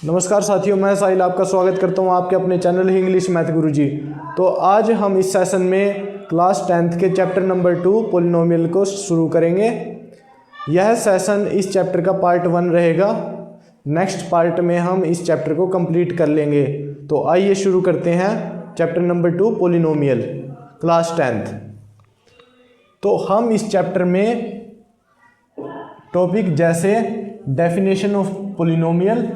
नमस्कार साथियों, मैं साहिल आपका स्वागत करता हूं आपके अपने चैनल इंग्लिश मैथ गुरुजी। तो आज हम इस सेशन में क्लास 10th के चैप्टर नंबर 2 पॉलिनोमियल को शुरू करेंगे। यह सेशन इस चैप्टर का पार्ट 1 रहेगा। नेक्स्ट पार्ट में हम इस चैप्टर को कंप्लीट कर लेंगे। तो आइए शुरू करते हैं chapter number 2 polynomial class 10th। तो हम इस चैप्टर में टॉपिक जैसे definition of polynomial,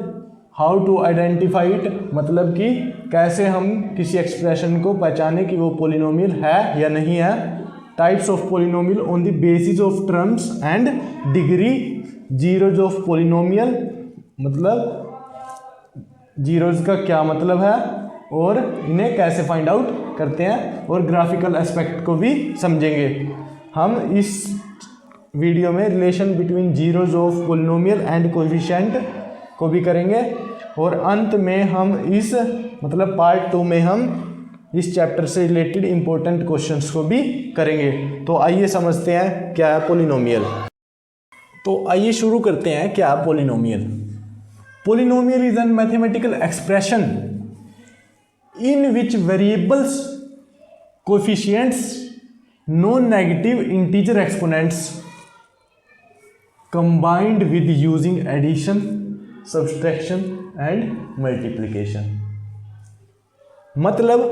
how to identify it, मतलब कि कैसे हम किसी एक्सप्रेशन को पहचाने कि वो पॉलिनोमियल है या नहीं है, types of polynomial on the basis of terms and degree, zeros of polynomial, मतलब जीरोज का क्या मतलब है और इन्हें कैसे फाइंड आउट करते हैं, और ग्राफिकल एस्पेक्ट को भी समझेंगे। हम इस वीडियो में relation between zeros of polynomial and coefficient को भी करेंगे, और अंत में हम इस पार्ट 2 में हम इस चैप्टर से रिलेटेड इंपॉर्टेंट क्वेश्चंस को भी करेंगे। तो आइए समझते हैं क्या है पॉलिनोमियल। तो आइए शुरू करते हैं क्या है polynomial. Polynomial is an mathematical expression in which variables, coefficients, non negative integer exponents combined with using addition, subtraction and multiplication। मतलब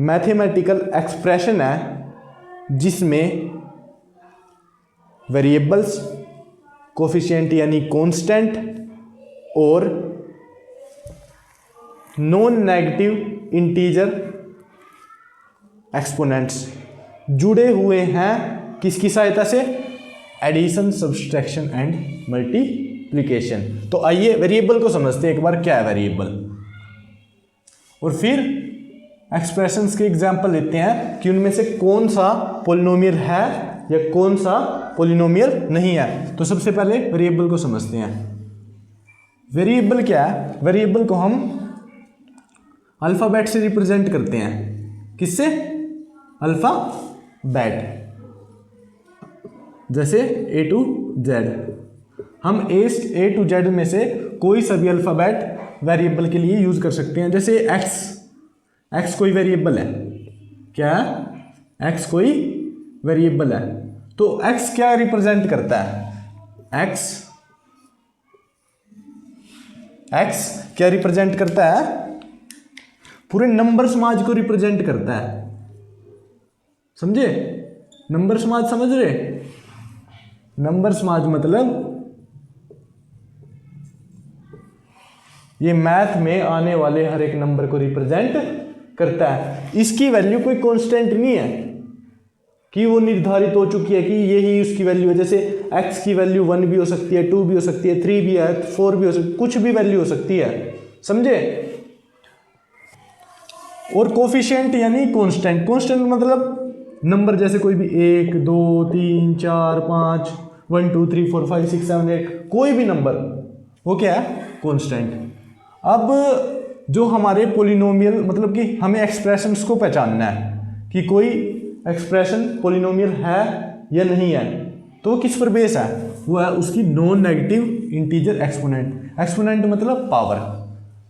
मैथमेटिकल एक्सप्रेशन है जिसमें वेरिएबल्स, कोफिशिएंट यानी कांस्टेंट और नॉन नेगेटिव इंटीजर एक्सपोनेंट्स जुड़े हुए हैं किसकी सहायता से? Addition, subtraction and multiplication. तो आइए वेरिएबल को समझते हैं एक बार, क्या है वेरिएबल, और फिर एक्सप्रेशंस के एग्जांपल लेते हैं कि उनमें से कौन सा पॉलिनोमियल है या कौन सा पॉलिनोमियल नहीं है। तो सबसे पहले वेरिएबल को समझते हैं। वेरिएबल क्या है? वेरिएबल को हम अल्फाबेट से रिप्रेजेंट करते हैं। किससे? अल्फाबेट, जैसे A to Z। हम A to Z में से कोई सा भी अल्फ़ाबेट वेरिएबल के लिए यूज़ कर सकते हैं। जैसे X कोई वेरिएबल है, क्या है? X कोई वेरिएबल है। तो X क्या रिप्रेजेंट करता है? X क्या रिप्रेजेंट करता है? पूरे नंबर समाज को रिप्रेजेंट करता है। समझे? नंबर समाज समझ रहे? नंबर समाज मतलब ये मैथ में आने वाले हर एक नंबर को रिप्रेजेंट करता है। इसकी वैल्यू कोई कांस्टेंट नहीं है कि वो निर्धारित हो चुकी है कि यही उसकी वैल्यू है। जैसे x की वैल्यू 1 भी हो सकती है, 2 भी हो सकती है, 3 भी है, 4 भी हो सकती है, कुछ भी वैल्यू हो सकती है। समझे? और कोफिशिएंट यानी कांस्टेंट। कांस्टेंट मतलब नंबर, जैसे कोई भी 1, 2, 3, 4, 5, 1, 2, 3, 4, 5, 6, 7, 8, कोई भी नंबर, वो क्या है? कांस्टेंट। अब जो हमारे पॉलिनोमियल, मतलब कि हमें एक्सप्रेशंस को पहचानना है कि कोई एक्सप्रेशन पॉलिनोमियल है या नहीं है, तो किस पर बेस है? वो है उसकी non negative integer exponent. Exponent मतलब पावर।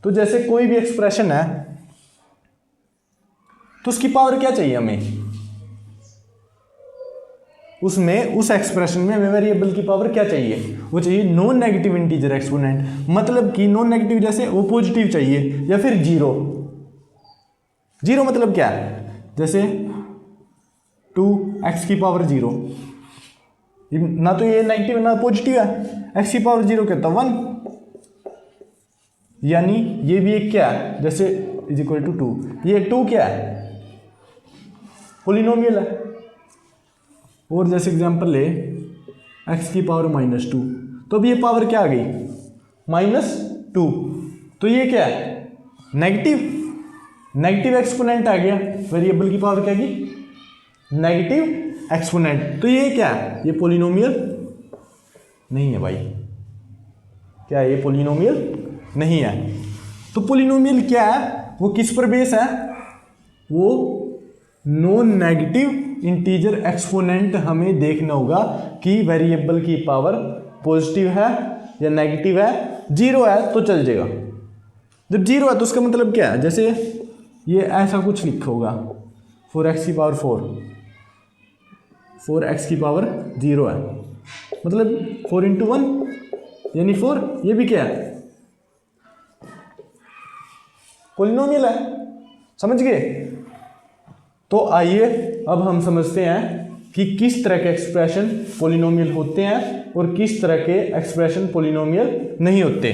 तो जैसे कोई भी एक्सप्रेशन है तो उसकी पावर क्या चाहिए हमें? उसमें उस एक्सप्रेशन में वेरिएबल की पावर क्या चाहिए? वो चाहिए नॉन नेगेटिव इंटीजर एक्सपोनेंट। मतलब कि नॉन नेगेटिव जैसे वो पॉजिटिव चाहिए या फिर जीरो। जीरो मतलब क्या है? जैसे 2x की पावर 0, ना तो ये नेगेटिव ना पॉजिटिव है। x की पावर 0 कहता 1, यानी ये भी एक क्या है? जैसे इज इक्वल टू 2, ये 2 क्या है? पॉलिनोमियल है। और जैसे एग्जांपल ले x की पावर -2, तो अब ये पावर क्या आ गई? -2। तो ये क्या है? नेगेटिव एक्सपोनेंट आ गया। वेरिएबल की पावर क्या की? Negative exponent. तो ये क्या है? ये पॉलिनोमियल नहीं है भाई। क्या है? ये पॉलिनोमियल नहीं है। तो पॉलिनोमियल क्या है? वो किस पर बेस है? वो नॉन नेगेटिव इंटीजर एक्सपोनेंट हमें देखना होगा कि वेरिएबल की पावर पॉजिटिव है या नेगेटिव है, जीरो है तो चल जाएगा। जब जीरो है तो उसका मतलब क्या है, जैसे ये ऐसा कुछ लिखा होगा 4x की पावर 4x की पावर 0 है, मतलब 4 इंटू 1 यानी 4, ये भी क्या है, पॉलिनोमियल है। समझ गए? तो आइए अब हम समझते हैं कि किस तरह के एक्सप्रेशन पॉलिनोमियल होते हैं और किस तरह के एक्सप्रेशन पॉलिनोमियल नहीं होते।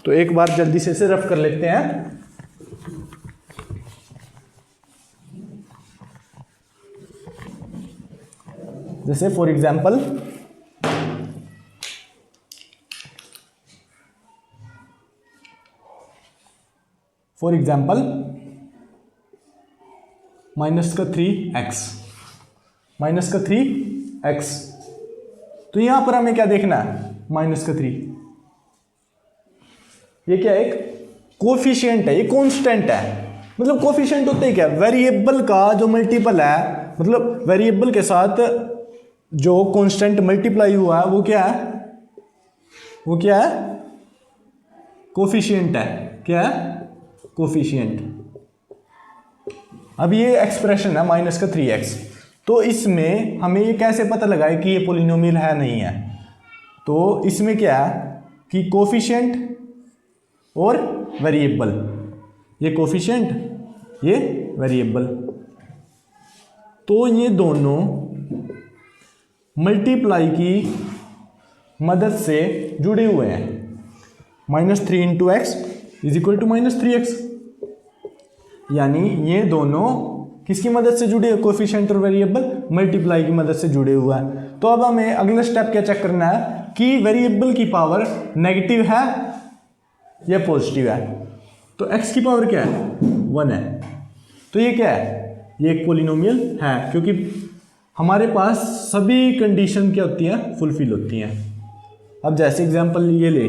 तो एक बार जल्दी से इसे रफ कर लेते हैं। जैसे फॉर एग्जाम्पल -3x, -3x, तो यहां पर हमें क्या देखना है, -3, ये क्या है, एक कोफिशिएंट है, ये कांस्टेंट है। मतलब कोफिशिएंट होते ही क्या, वेरिएबल का जो मल्टीपल है, मतलब वेरिएबल के साथ जो कांस्टेंट मल्टीप्लाई हुआ है वो क्या है, वो क्या है, कोफिशिएंट है। क्या है, कोफिशिएंट। अब ये एक्सप्रेशन है -3x, तो इसमें हमें ये कैसे पता लगाए कि ये पॉलिनोमियल है नहीं है। तो इसमें क्या है कि कोफिशिएंट और वेरिएबल, ये कोफिशिएंट, ये वेरिएबल, तो ये दोनों मल्टीप्लाई की मदद से जुड़े हुए हैं। -3 into x is equal to -3x, यानी ये दोनों किसकी मदद से जुड़े, कोफिशिएंट और वेरिएबल मल्टीप्लाई की मदद से जुड़े हुआ है। तो अब हमें अगला स्टेप क्या चेक करना है कि वेरिएबल की पावर नेगेटिव है या पॉजिटिव है। तो x की पावर क्या है, 1 है, तो ये क्या है, ये एक पॉलिनोमियल है, क्योंकि हमारे पास सभी कंडीशन क्या होती हैं, फुलफिल होती हैं। अब जैसे एग्जांपल ये ले,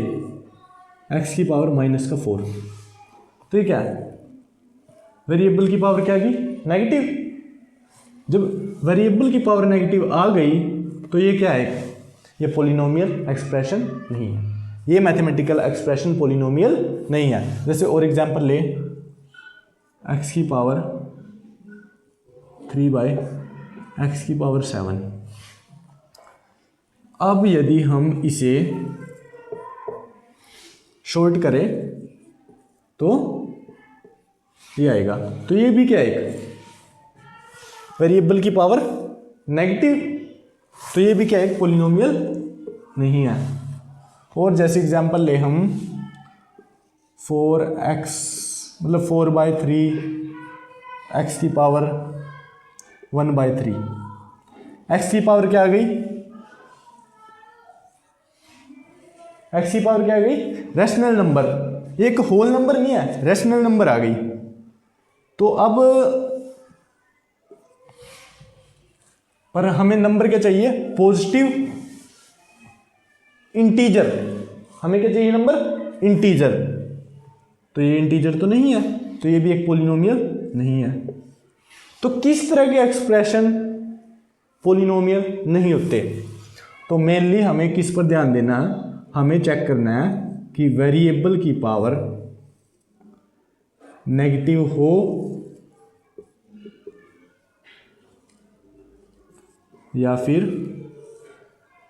x की पावर -4, तो ये क्या है, वेरिएबल की पावर क्या आ गई, नेगेटिव। जब वेरिएबल की पावर नेगेटिव आ गई तो ये क्या है, ये पॉलिनोमियल एक्सप्रेशन नहीं है, ये मैथमेटिकल एक्सप्रेशन पॉलिनोमियल नहीं है। जैसे और एग्जांपल ले, x की पावर 3/x की पावर 7। अब यदि हम इसे शॉर्ट करें तो ये आएगा, तो ये भी क्या है, वेरिएबल की पावर नेगेटिव, तो ये भी क्या है, पॉलिनोमियल नहीं है। और जैसे एग्जांपल ले हम 4x मतलब 4/3 x की पावर 1/3, x की पावर क्या आ गई, x की पावर क्या आ गई, रैशनल नंबर, ये एक होल नंबर नहीं है, रैशनल नंबर आ गई। तो अब पर हमें नंबर क्या चाहिए, पॉजिटिव इंटीजर, हमें क्या चाहिए नंबर, इंटीजर, तो ये इंटीजर तो नहीं है, तो ये भी एक पॉलिनोमियल नहीं है। तो किस तरह के एक्सप्रेशन पॉलिनोमियल नहीं होते, तो मेनली हमें किस पर ध्यान देना है, हमें चेक करना है कि वेरिएबल की पावर नेगेटिव हो या फिर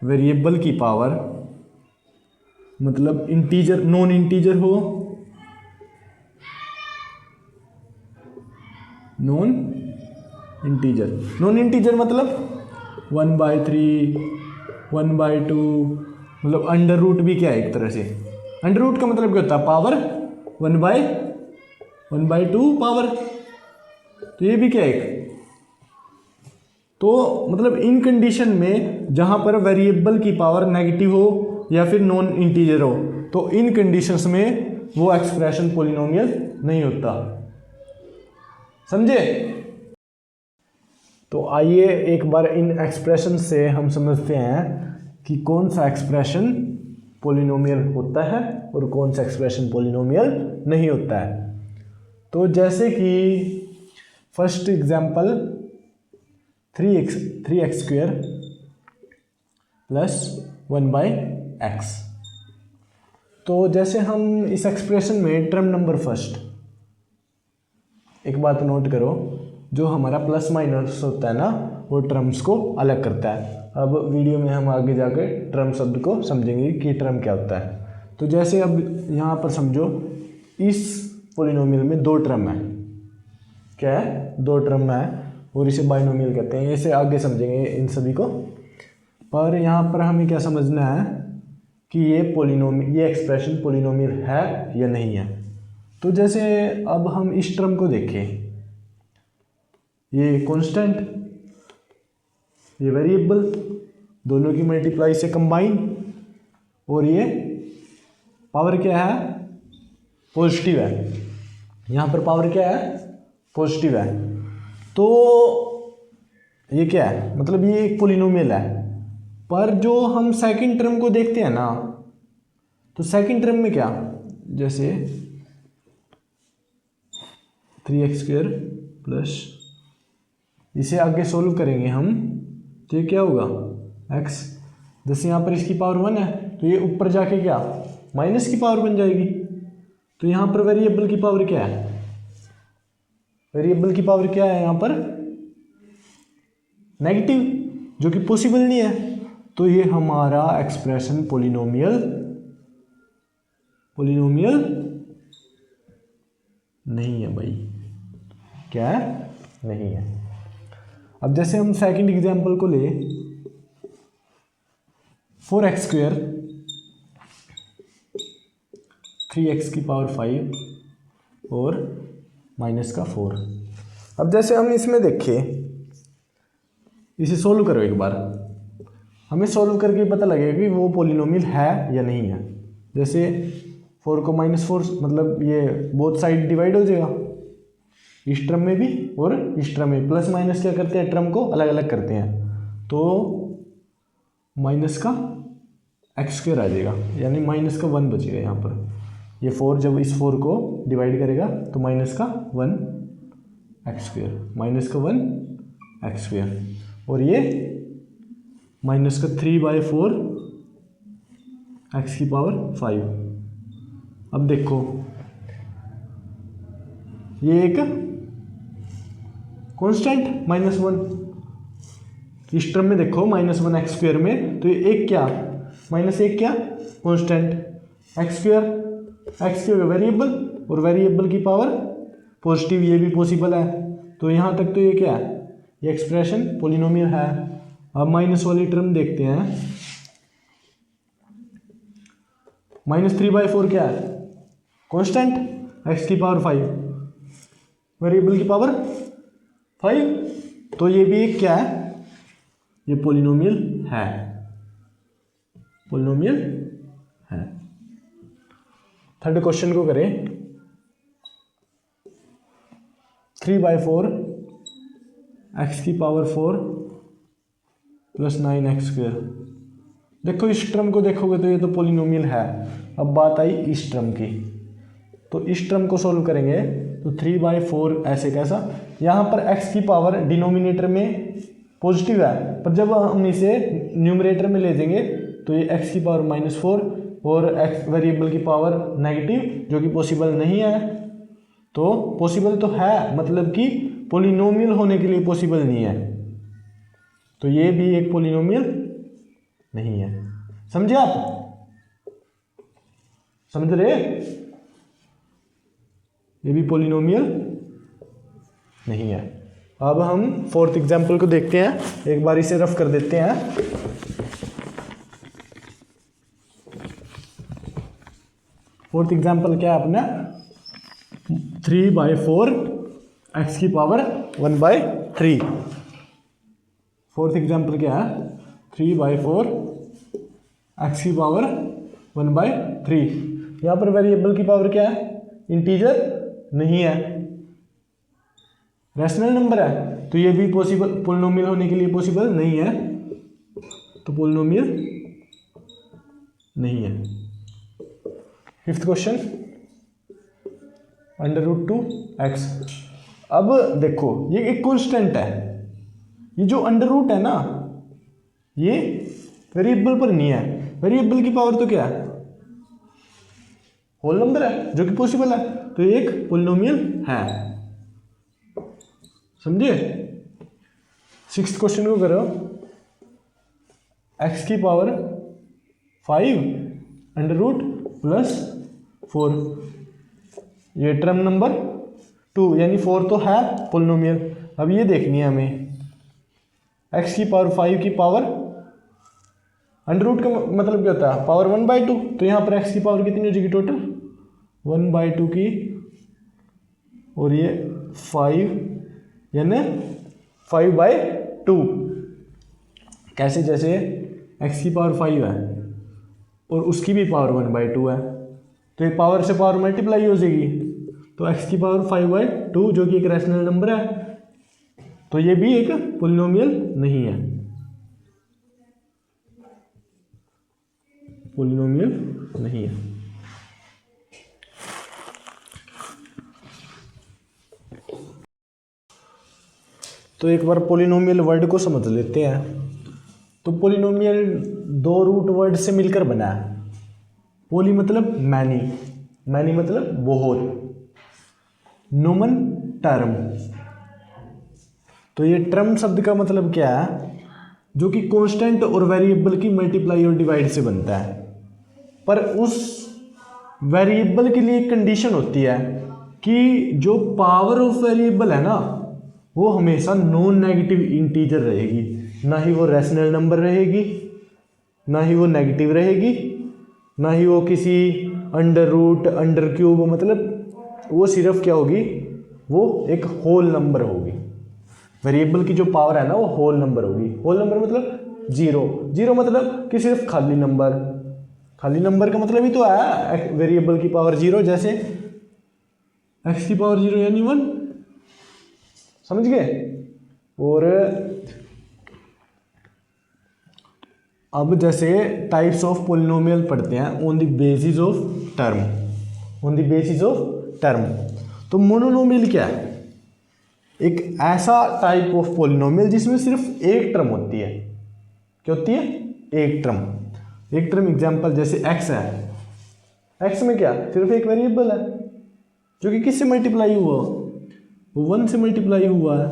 वेरिएबल की पावर मतलब इंटीजर, नॉन इंटीजर हो, नॉन इंटीजर मतलब 1/3 1/2, मतलब अंडर रूट भी क्या है एक तरह से, अंडर रूट का मतलब क्या होता है, पावर 1/2 पावर, तो ये भी क्या है, तो मतलब इन कंडीशन में जहां पर वेरिएबल की पावर नेगेटिव हो या फिर नॉन इंटीजर हो, तो इन कंडीशंस में वो एक्सप्रेशन पॉलिनोमियल नहीं होता। समझे? तो आइए एक बार इन एक्सप्रेशन से हम समझते हैं कि कौन सा एक्सप्रेशन पॉलिनोमियल होता है और कौन सा एक्सप्रेशन पॉलिनोमियल नहीं होता है। तो जैसे कि फर्स्ट एग्जांपल 3x² + 1/3 x। तो जैसे हम इस एक्सप्रेशन में टर्म नंबर फर्स्ट, एक बात नोट करो, जो हमारा प्लस माइनस होता है ना, वो टर्म्स को अलग करता है। अब वीडियो में हम आगे जाकर टर्म शब्द को समझेंगे कि टर्म क्या होता है। तो जैसे अब यहाँ पर समझो, इस पॉलिनोमियल में दो टर्म है। क्या है? दो टर्म है और इसे बाइनोमियल कहते हैं। इसे आगे समझेंगे इन सभी को। पर यहाँ पर हमें क्या समझना है कि ये एक्सप्रेशन पॉलिनोमियल है या नहीं है। तो जैसे अब हम इस टर्म को देखें, ये कांस्टेंट, ये वेरिएबल, दोनों की मल्टीप्लाई से कंबाइन, और ये पावर क्या है? पॉजिटिव है। यहाँ पर पावर क्या है? पॉजिटिव है। तो ये क्या है? मतलब ये एक पॉलिनोमियल है। पर जो हम सेकंड टर्म को देखते हैं ना, तो सेकंड टर्म में क्या, जैसे 3x² प्लस, इसे आगे सोल्व करेंगे हम, तो ये क्या होगा? x। जैसे यहाँ पर इसकी पावर 1 है, तो ये ऊपर जाके क्या, माइनस की पावर बन जाएगी। तो यहाँ पर वेरिएबल की पावर क्या है? वेरिएबल की पावर क्या है यहाँ पर? नेगेटिव, जो कि पॉसिबल नहीं है। तो ये हमारा एक्सप्रेशन पॉलिनोमियल नहीं है भाई। क्या है? नहीं है। अब जैसे हम सेकंड एग्जांपल को ले, 4x², 3x की पावर 5 और माइनस का 4। अब जैसे हम इसमें देखें, इसे सोल्व करो एक बार, हमें सोल्व करके पता लगेगा कि वो पॉलिनोमियल है या नहीं है। जैसे 4 को -4, मतलब ये बोथ साइड डिवाइड हो जाएगा, इस टर्म में भी और इस टर्म में। प्लस माइनस क्या करते हैं? टर्म को अलग अलग करते हैं। तो माइनस का x² आ जाएगा, यानी माइनस का 1 बचेगा यहाँ पर। ये 4 जब इस 4 को डिवाइड करेगा तो माइनस का 1 x², माइनस का 1 x², और ये माइनस का 3/4 x की पावर 5। अब देखो, ये एक कांस्टेंट -1, इस टर्म में देखो -1 x² में, तो ये एक क्या, -1 क्या, कांस्टेंट, x² वेरिएबल, और वेरिएबल की पावर पॉजिटिव, ये भी पॉसिबल है। तो यहाँ तक तो ये क्या है? ये एक्सप्रेशन पॉलिनोमियल है। अब माइनस वाली टर्म देखते हैं। -3/4 क्या है? कांस्टेंट, x की पावर 5, वेरिएबल की पावर 5। तो ये भी एक क्या है? ये पॉलिनोमियल है, पॉलिनोमियल है। थर्ड क्वेश्चन को करें, 3/4 x की पावर 4 प्लस 9x²। देखो इस टर्म को देखोगे तो ये तो पॉलिनोमियल है। अब बात आई इस टर्म की, तो इस टर्म को सॉल्व करेंगे तो 3/4 ऐसे कैसा, यहाँ पर x की पावर डिनोमिनेटर में पॉजिटिव है, पर जब हम इसे न्यूमरेटर में ले जाएंगे तो ये x की पावर -4 और x वेरिएबल की पावर नेगेटिव, जो कि पॉसिबल नहीं है। तो पॉसिबल तो है, मतलब कि पॉलिनोमियल होने के लिए पॉसिबल नहीं है। तो ये भी एक पॉलिनोमियल नहीं है। समझे आप? समझ रहे? ये भी पॉलिनोमियल नहीं है। अब हम फोर्थ एग्जाम्पल को देखते हैं, एक बार इसे रफ कर देते हैं। फोर्थ एग्जाम्पल क्या है अपना? 3/4 x की पावर 1/3। फोर्थ एग्जाम्पल क्या है? 3/4 x की पावर 1/3। यहाँ पर वेरिएबल की पावर क्या है? इंटीजर नहीं है, रैशनल नंबर है। तो ये भी पॉसिबल, पॉलिनोमियल होने के लिए पॉसिबल नहीं है, तो पॉलिनोमियल नहीं है। Fifth question, √2x। अब देखो ये एक कांस्टेंट है, ये जो अंडर रूट है ना, ये वेरिएबल पर नहीं है। वेरिएबल की पावर तो क्या है, होल नंबर है जो कि पॉसिबल है, तो ये एक पॉलिनोमियल है। समझे। 6th क्वेश्चन को करो, x की पावर 5 अंडर रूट प्लस 4, ये टर्म नंबर 2 यानी 4 तो है पॉलिनोमियल। अब ये देखनी है हमें, x की पावर 5 की पावर अंडर रूट का मतलब क्या होता है, पावर 1/2, तो यहाँ पर x की पावर कितनी हो जाएगी टोटल 1/2 की, और ये 5 यानी 5/2। कैसे, जैसे x की पावर 5 है और उसकी भी पावर 1/2 है, तो ये पावर से पावर मल्टीप्लाई हो जाएगी, तो x की पावर 5/2 जो कि एक रैशनल नंबर है, तो ये भी एक पॉलिनोमियल नहीं है, पॉलिनोमियल नहीं है। तो एक बार पॉलिनोमियल वर्ड को समझ लेते हैं। तो पॉलिनोमियल 2 रूट वर्ड से मिलकर बना है। पॉली मतलब मैनी, मैनी मतलब बहुत, नोमन टर्म। तो ये टर्म शब्द का मतलब क्या है, जो कि कांस्टेंट और वेरिएबल की मल्टीप्लाई और डिवाइड से बनता है, पर उस वेरिएबल के लिए एक कंडीशन होती है कि जो पावर ऑफ वेरिएबल है ना, वो हमेशा नॉन नेगेटिव इंटीजर रहेगी, ना ही वो रैशनल नंबर रहेगी, ना ही वो नेगेटिव रहेगी, ना ही वो किसी अंडर रूट अंडर क्यूब, मतलब वो सिर्फ क्या होगी, वो एक होल नंबर होगी। वेरिएबल की जो पावर है ना वो होल नंबर होगी। होल नंबर मतलब जीरो, जीरो मतलब कि सिर्फ खाली नंबर, खाली नंबर का मतलब ही तो है वेरिएबल की पावर जीरो, जैसे x की पावर 0 यानी 1, समझ गए। और अब जैसे टाइप्स ऑफ पॉलिनोमियल पढ़ते हैं on the basis of term, on the basis of term. तो मोनोनोमियल क्या है, एक ऐसा टाइप ऑफ पॉलिनोमियल जिसमें सिर्फ एक टर्म होती है। क्या होती है, एक टर्म, एक टर्म। एग्जांपल जैसे x है, x में क्या सिर्फ एक वेरिएबल है जो कि किससे मल्टीप्लाई हुआ, वो 1 से मल्टीप्लाई हुआ है।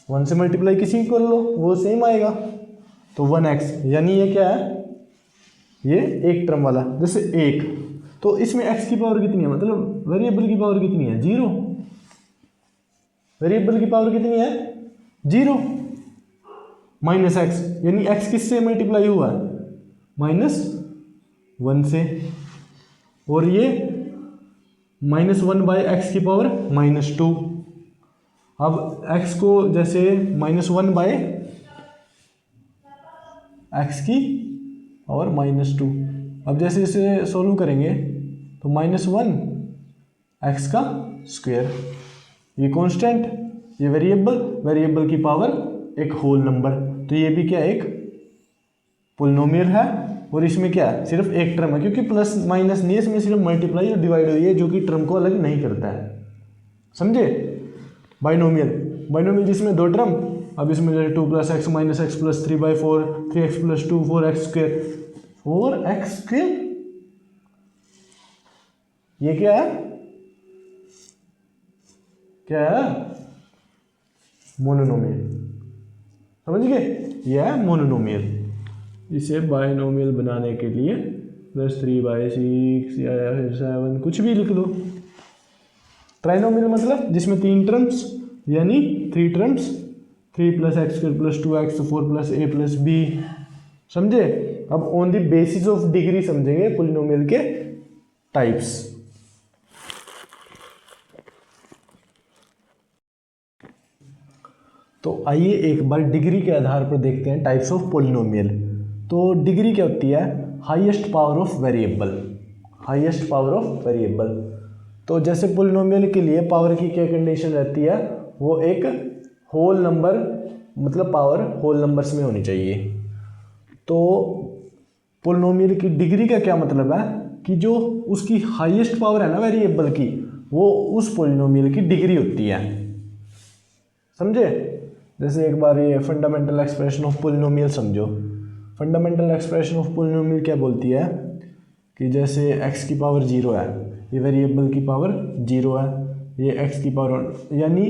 1 से मल्टीप्लाई किसी को कर लो वो सेम आएगा, तो 1x, यानी ये क्या है, ये एक टर्म वाला। जैसे एक, तो इसमें x की पावर कितनी है, मतलब वेरिएबल की पावर कितनी है, 0। वेरिएबल की पावर कितनी है, 0 माइनस x, यानी x किससे मल्टीप्लाई हुआ है, -1 से। और ये -1/x की पावर -2। अब x को जैसे -1/x की पावर -2, अब जैसे इसे सोल्व करेंगे तो -1x का स्क्वायर, ये कांस्टेंट, ये वेरिएबल, वेरिएबल की पावर एक होल नंबर, तो ये भी क्या एक पॉलिनोमियल है। और इसमें क्या है, सिर्फ एक टर्म है, क्योंकि प्लस माइनस नहीं है, इसमें सिर्फ मल्टीप्लाई और डिवाइड हुई है, जो कि टर्म को अलग नहीं करता है। समझे। बाइनोमियल, बाइनोमियल जिसमें 2 टर्म, अब इसमें जैसे 2 + x - x + 3/4, 3x + 2 4x square, 4x square, ये क्या है, क्या है, मोनोनोमियल। समझ गए, यह है मोनोनोमियल। इसे बाइनोमियल बनाने के लिए +3/6 या फिर 7 कुछ भी लिख लो। ट्राइनोमियल मतलब जिसमें 3 टर्म्स, यानी 3 terms, 3 + x² + 2x 4 + a + b। समझे। अब on the basis of degree समझेंगे पॉलिनोमियल के टाइप्स। तो आइए एक बार डिग्री के आधार पर देखते हैं टाइप्स ऑफ पॉलिनोमियल। तो डिग्री क्या होती है, highest power of variable, highest power of variable. तो जैसे पॉलिनोमियल के लिए पावर की क्या कंडीशन रहती है, वो एक होल नंबर, मतलब पावर होल नंबर्स में होनी चाहिए। तो पॉलिनोमियल की डिग्री का क्या मतलब है कि जो उसकी हाईएस्ट पावर है ना वेरिएबल की, वो उस पॉलिनोमियल की डिग्री होती है। समझे। जैसे एक बार ये फंडामेंटल एक्सप्रेशन ऑफ पॉलिनोमियल समझो। फंडामेंटल एक्सप्रेशन ऑफ पोलिनोमियल क्या बोलती है कि जैसे x की पावर 0 है, ये वेरिएबल की पावर 0 है, ये x की पावर, यानी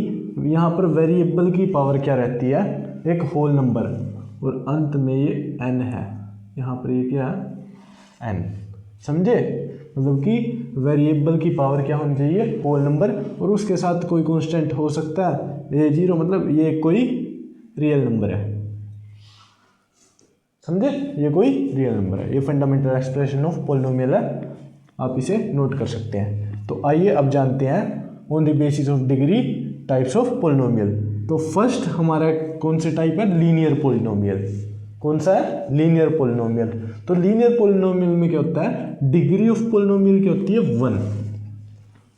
यहाँ पर वेरिएबल की पावर क्या रहती है, एक होल नंबर, और अंत में ये n है, यहाँ पर ये क्या है n, समझे। मतलब कि वेरिएबल की पावर क्या होनी चाहिए, होल नंबर, और उसके साथ कोई कांस्टेंट हो सकता है, ये 0 मतलब ये कोई रियल नंबर है, समझे, ये कोई रियल नंबर है। ये फंडामेंटल एक्सप्रेशन ऑफ पोलिनोमियल है, आप इसे नोट कर सकते हैं। तो आइए अब जानते हैं on the basis of degree types of polynomial. तो फर्स्ट हमारा कौन से टाइप है, लीनियर पोलिनोमियल। कौन सा है, लीनियर पोलिनोमियल। तो लीनियर पोलिनोमियल में क्या होता है, डिग्री ऑफ पोलिनोमियल क्या होती है 1,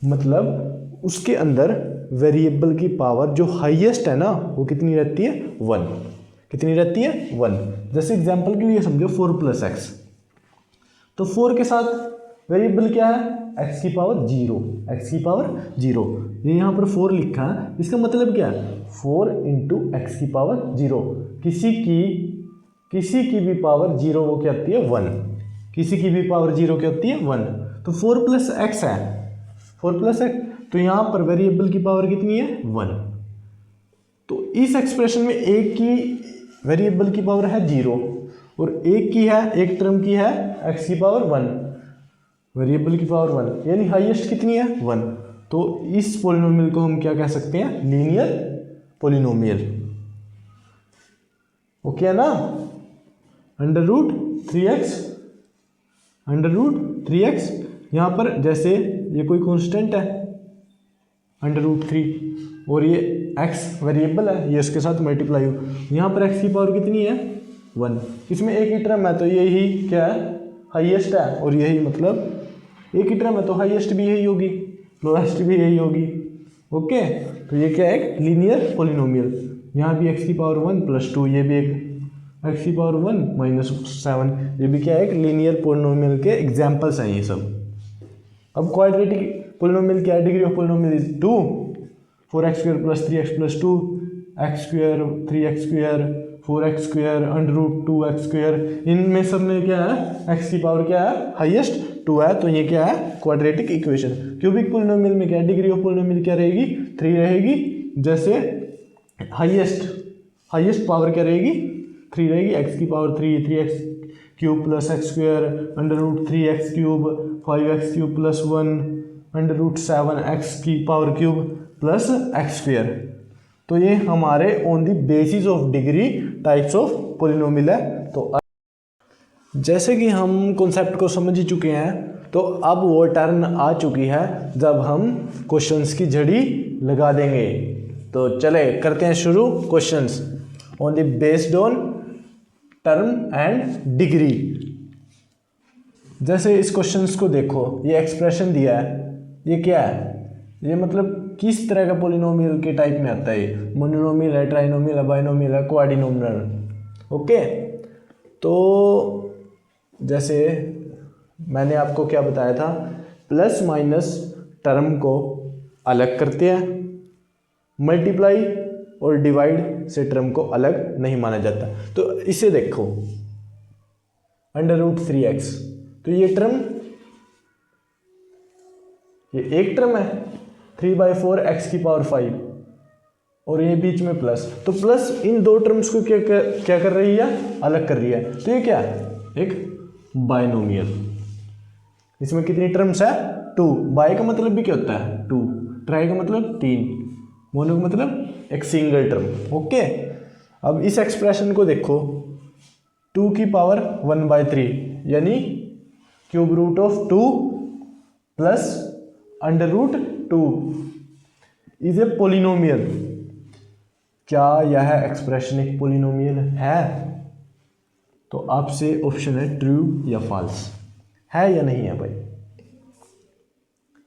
मतलब उसके अंदर वेरिएबल की पावर जो हाईएस्ट है ना वो कितनी रहती है, 1। कितनी रहती है, 1। जैसे एग्जांपल के लिए समझो 4 + x, तो 4 के साथ वेरिएबल क्या है, x की पावर 0, x की पावर 0, ये यहाँ पर 4 लिखा है, इसका मतलब क्या है 4 × x की पावर 0, किसी की भी पावर 0 वो क्या होती है 1, किसी की भी पावर 0 क्या होती है 1। तो 4 + x है, 4 + x, तो यहाँ पर वेरिएबल की पावर कितनी है 1। तो इस एक्सप्रेशन में एक की वेरिएबल की पावर है 0 और एक की है, एक टर्म की है x की पावर 1, वेरिएबल की पावर 1, यानी हाईएस्ट कितनी है 1। तो इस पोलिनोमियल को हम क्या कह सकते हैं, लीनियर पोलिनोमियल। ओके है ना। √3x यहाँ पर जैसे ये कोई कांस्टेंट है √3 और ये x वेरिएबल है, ये इसके साथ मल्टीप्लाई हो, यहाँ पर x की पावर कितनी है 1, इसमें एक ही टर्म है तो यही क्या है हाईएस्ट है, और यही मतलब एक ही टर्म है तो हाईएस्ट भी यही होगी, लोएस्ट भी यही होगी। ओके, तो ये क्या है, एक लीनियर पोलिनोमियल। यहाँ भी x की पावर 1 + 2, ये भी एक x की पावर 1 - 7, ये भी क्या है, एक लीनियर पोलिनोमियल के एग्जाम्पल्स हैं ये सब। अब क्वाड्रेटिक पोलिनोमियल क्या है, degree of polynomial is 2, 4x² + 3x + 2, x², 3x², 4x², √2x², इनमें सब में क्या है, x की पावर क्या है, हाईएस्ट 2 है, तो ये क्या है क्वाड्रेटिक इक्वेशन। क्यूबिक पोलिनोमियल में क्या है, डिग्री ऑफ पोलिनोमियल क्या रहेगी 3 रहेगी, जैसे हाईएस्ट पावर क्या रहेगी 3 रहेगी, x की power 3, 3x³ + x² √3x³ 5x³ + 1 √7x की पावर क्यूब प्लस x²। तो ये हमारे on the basis of degree types of polynomial है। तो जैसे कि हम कॉन्सेप्ट को समझ ही चुके हैं, तो अब वो टर्न आ चुकी है जब हम क्वेश्चंस की झड़ी लगा देंगे। तो चले करते हैं शुरू questions on the based on term and degree. जैसे इस क्वेश्चंस को देखो, ये एक्सप्रेशन दिया है, ये क्या है, ये मतलब किस तरह का पोलिनोमियल के टाइप में आता है, ये मोनोनोमियल है, ट्राइनोमियल है, बाइनोमियल है, क्वाड्रिनोमियल। ओके, तो जैसे मैंने आपको क्या बताया था, प्लस माइनस टर्म को अलग करते हैं, मल्टीप्लाई और डिवाइड से टर्म को अलग नहीं माना जाता। तो इसे देखो √3x, तो ये टर्म, ये एक टर्म है 3/4 x की पावर 5 और ये बीच में प्लस, तो प्लस इन दो टर्म्स को क्या कर रही है, अलग कर रही है। तो ये क्या है, एक बाइनोमियल। इसमें कितनी टर्म्स है 2, बाय का मतलब भी क्या होता है 2, ट्राई का मतलब 3, मोनो का मतलब एक सिंगल टर्म। ओके, अब इस एक्सप्रेशन को देखो, 2 की पावर 1/3 यानी √2 प्लस √2 इज ए पोलिनोमियल। क्या यह एक्सप्रेशन एक पोलिनोमियल है? तो आपसे ऑप्शन है ट्रू या फॉल्स, है या नहीं है भाई,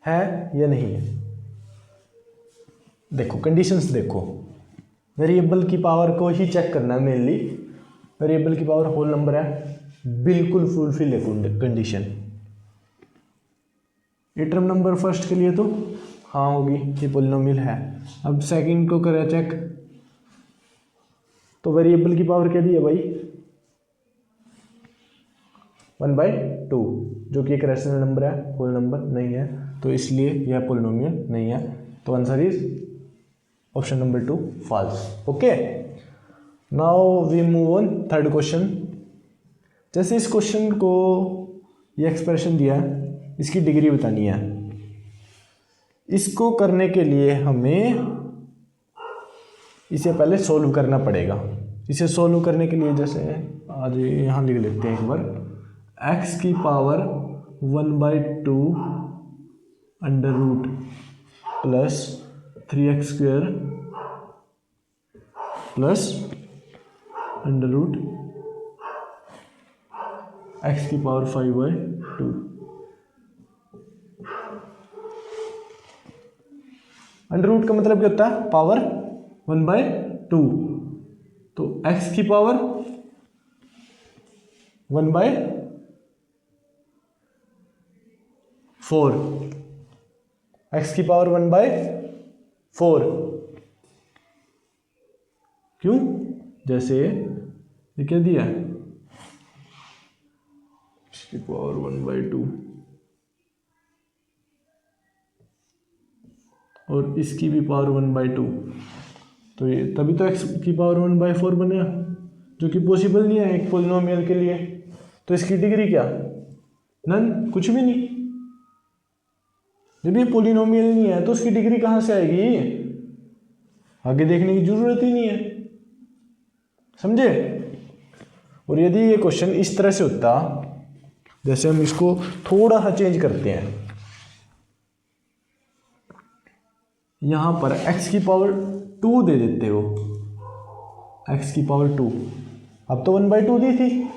है या नहीं है। देखो कंडीशंस देखो, वेरिएबल की पावर को ही चेक करना है मेनली, वेरिएबल की पावर होल नंबर है, बिल्कुल फुलफिल है कंडीशन। ये टर्म नंबर फर्स्ट के लिए तो हाँ होगी, ये पोलिनोमियल है। अब सेकंड को करें चेक, तो वेरिएबल की पावर क्या दी है भाई 1/2, जो कि एक रैशनल नंबर है, होल नंबर नहीं है, तो इसलिए यह पॉलिनोमियल नहीं है। तो answer is option number 2 false. Okay, now we move on third question. जैसे इस क्वेश्चन को ये एक्सप्रेशन दिया है, इसकी डिग्री बतानी है। इसको करने के लिए हमें इसे पहले सोल्व करना पड़ेगा। इसे सोल्व करने के लिए जैसे आज यहाँ लिख लेते हैं एक बार, x की power 1/2 under root plus 3x² plus under root x की पावर 5/2। अंडर रूट का मतलब क्या होता है? पावर 1/2। तो x की पावर 1/4, x की पावर 1/4। क्यों? जैसे ये क्या दिया है, इसकी पावर 1/2 और इसकी भी पावर 1/2, तो ये तभी तो x की पावर 1/4 बनेगा, जो कि पॉसिबल नहीं है एक पॉलिनोमियल के लिए। तो इसकी डिग्री क्या? नन, कुछ भी नहीं। जब ये पॉलिनोमियल नहीं है तो उसकी डिग्री कहाँ से आएगी? आगे देखने की जरूरत ही नहीं है, समझे? और यदि ये क्वेश्चन इस तरह से होता, जैसे हम इसको थोड़ा सा चेंज करते हैं, यहां पर x की पावर 2 दे देते हो, x की पावर 2, अब तो 1/2 दी थी,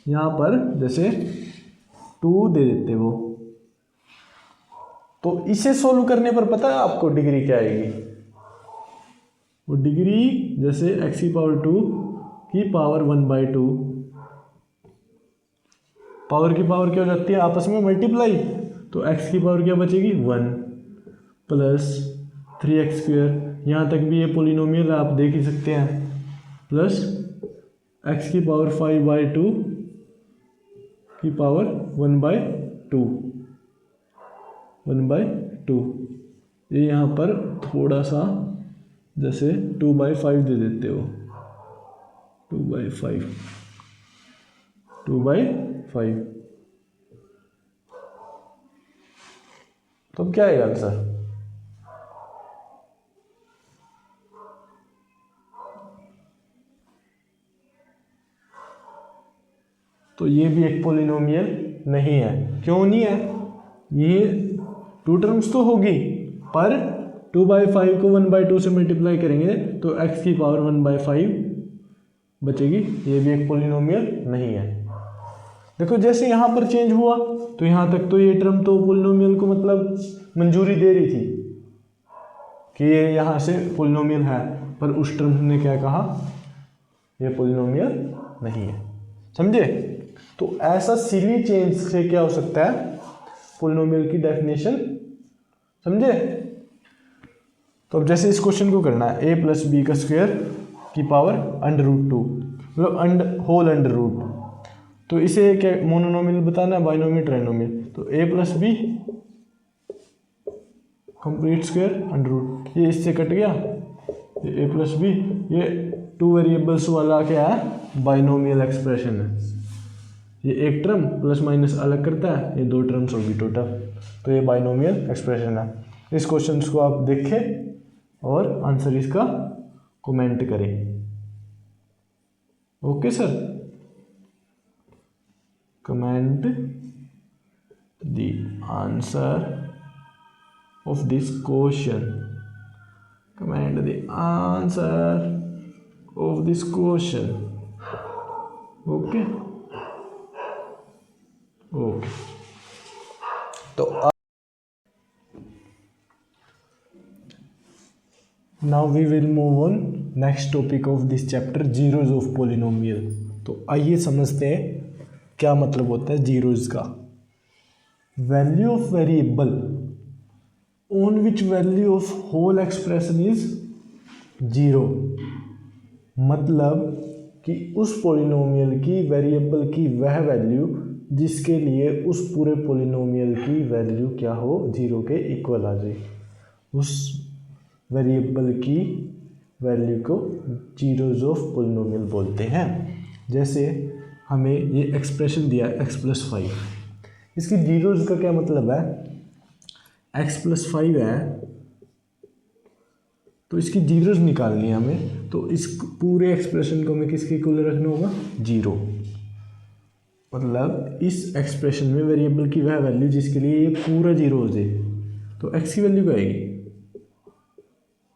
यहां पर जैसे 2 दे देते हो, तो इसे सोल्व करने पर पता है आपको डिग्री क्या आएगी? वो डिग्री जैसे x की पावर 2 की पावर 1/2, पावर की पावर क्या हो जाती है आपस में मल्टीप्लाई, तो x की पावर क्या बचेगी? 1 प्लस 3x², यहाँ तक भी ये पॉलिनोमियल आप देख ही सकते हैं, प्लस x की पावर 5/2 की पावर 1/2। ये यहाँ पर थोड़ा सा जैसे 2/5 दे देते हो, 2/5 तो अब क्या आएगा आंसर? तो ये भी एक पॉलिनोमियल नहीं है। क्यों नहीं है? ये 2 टर्म्स तो होगी, पर 2/5 को 1/2 से मल्टीप्लाई करेंगे तो x की पावर 1/5 बचेगी। ये भी एक पॉलिनोमियल नहीं है। देखो जैसे यहाँ पर चेंज हुआ तो यहाँ तक तो ये टर्म तो पॉलिनोमियल को मतलब मंजूरी दे रही थी कि ये यहाँ से पॉलिनोमियल है, पर उस टर्म ने क्या कहा? ये पॉलिनोमियल नहीं है। समझे? तो ऐसा सिली चेंज से क्या हो सकता है? पॉलिनोमियल की डेफिनेशन। समझे? तो अब जैसे इस क्वेश्चन को करना है, a + b का स्क्वायर की पावर अंडर रूट 2, मतलब होल अंडर रूट, तो इसे क्या मोनोनोमियल बताना है, बाइनोमियल, ट्राइनोमियल। तो a + b complete square under root, ये इससे कट गया, ये a + b, ये 2 वेरिएबल्स वाला क्या है? बाइनोमियल एक्सप्रेशन है। ये एक टर्म प्लस माइनस अलग करता है, ये 2 टर्म्स होगी टोटल, तो ये बाइनोमियल एक्सप्रेशन है। इस क्वेश्चन को आप देखें और आंसर इसका कमेंट करें। Okay sir, comment the answer of this question, comment the answer of this question. Okay okay, तो now we will move on next topic of this chapter, zeros of polynomial. तो आइए समझते हैं क्या मतलब होता है जीरोज का। Value of variable on which value of whole expression is 0, मतलब कि उस पॉलिनोमियल की वेरिएबल की वह वैल्यू जिसके लिए उस पूरे पोलिनोमियल की वैल्यू क्या हो, 0 के इक्वल आ जाए। उस वेरिएबल की वैल्यू को जीरोज ऑफ पोलिनोमियल बोलते हैं। जैसे हमें ये एक्सप्रेशन दिया x+5, इसकी जीरोज का क्या मतलब है, x+5 है तो इसकी जीरोज निकालनी है हमें, तो इस पूरे एक्सप्रेशन को हमें किसके इक्वल रखना होगा, 0। मतलब इस एक्सप्रेशन में वेरिएबल की वह वैल्यू जिसके लिए ये पूरा 0 हो जाए, तो x की वैल्यू क्या आएगी,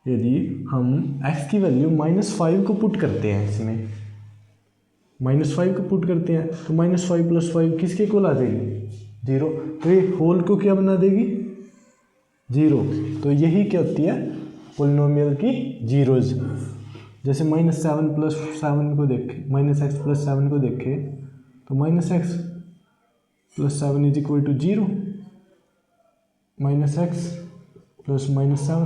यदि हम x की वैल्यू -5 को पुट करते हैं, इसमें -5 को पुट करते हैं तो -5 + 5 किसके इक्वल आ जाएगी, 0। तो ये होल को क्या बना देगी, 0। तो यही क्या होती है पोलिनोमियल की जीरोज। जैसे -7 + 7 को देखें, -x + 7 को देखें तो -x + 7 = 0, -x + -7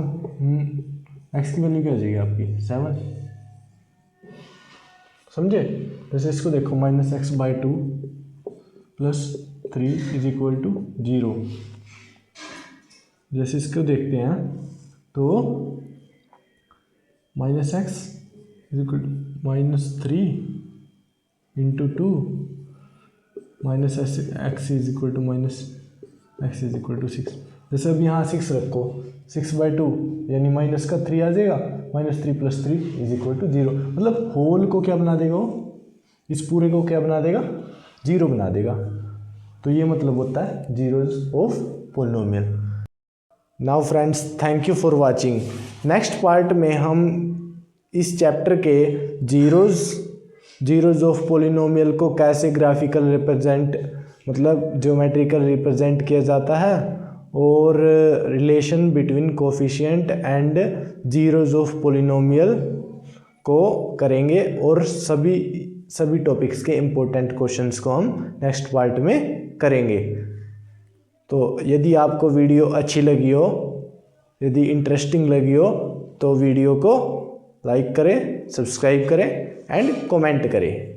x की वैल्यू क्या आ जाएगी आपकी, 7। समझे। जैसे इसको देखो, -x/2 + 3 = 0। जैसे इसको देखते हैं तो -x = -3 × 2 -x = 6। जैसे अब यहाँ 6 रखो, 6/2 यानी माइनस का 3 आ जाएगा, -3 + 3 = 0। मतलब होल को क्या बना देगा वो, इस पूरे को क्या बना देगा, 0 बना देगा। तो ये मतलब होता है zeros of polynomial. Now friends, thank you for watching. Next part में हम इस चैप्टर के जीरोज ऑफ पोलिनोमियल को कैसे ग्राफिकल रिप्रेजेंट, मतलब ज्योमेट्रिकल रिप्रेजेंट किया जाता है, और relation between coefficient and zeros of polynomial को करेंगे, और सभी टॉपिक्स के इम्पोर्टेंट क्वेश्चंस को हम नेक्स्ट पार्ट में करेंगे। तो यदि आपको वीडियो अच्छी लगी हो, यदि इंटरेस्टिंग लगी हो, तो वीडियो को लाइक करें, सब्सक्राइब करें एंड कमेंट करें।